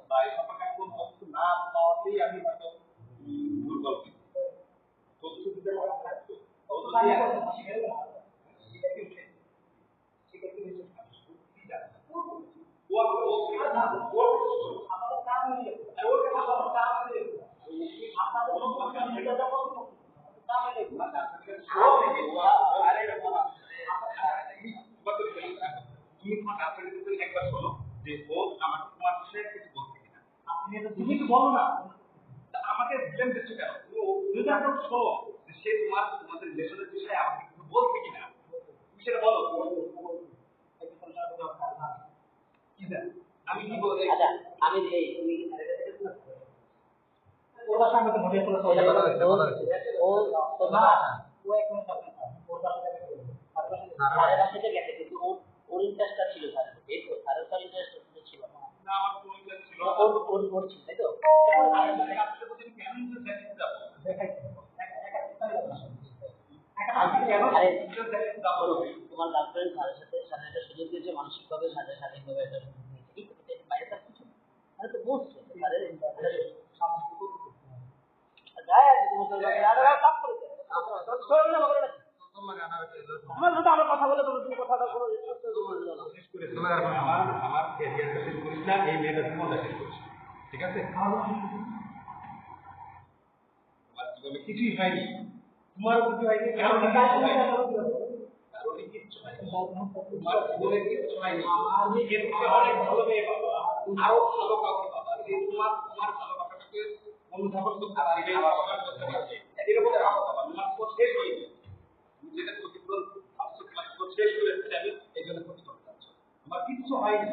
ভাই আপনাকে কোন তথ্য না পাওয়াতেই আমি হয়তো ভুল বলছি তথ্য দিতে পারবো একবার শোনো যে ও আমার তোমার বিষয়ে কিছু বলছে কিনা তুমি তো বলো না আমাকে ব্লেম দিচ্ছ কেন তুমি এখন শোনো যে সে তোমাদের রিলেশনের বিষয়ে আমাকে কিছু বলছে কিনা তুমি সেটা বলো আমি কি বলছি আচ্ছা আমি এই তুমি কি ওর সঙ্গে তো মনে করে ওই ও তো না ও এক মিনিট ওর সাথে গেছে কিন্তু ওর ইন্টারেস্টটা ছিল স্যার এই তো স্যারের স্যার ইন্টারেস্ট ছিল না আমার কোনো ইন্টারেস্ট ছিল ওর ছিল তাই তো তোমার গার্লফ্রেন্ড স্যারের সাথে সুযোগ দিয়েছে মানসিকভাবে শারীরিকভাবে একটা সুযোগ দিয়েছে বাইরে তার কিছু মানে তো বলছে স্যারের কথা বলে তুমি কথাটা কোনো আমার ক্যারিয়ারটা শেষ করিস না এই মেয়েটা জীবনটা শেষ করিস ঠিক আছে আমার জীবনে কিছুই হয়নি তোমার কিছু হয়নি কিচ্ছু হয়নি তোমার জীবনে কিচ্ছু হয়নি আমি এর থেকে অনেক ভালো মেয়ে পাবো আরো ভালো কাউকে পাবো তোমার ভালোবাসাটাকে অনুধাবন করতে পারবে আমার করতে পারবে এরকম আমার বাবা তোমার শেষ হয়নি তুমি যেটা ক্ষতিপূরণ ভাবছো তোমার শেষ হয়ে যাচ্ছে আমি এই জন্য ক্ষতি করতে চাচ্ছ আমার কিচ্ছু হয়নি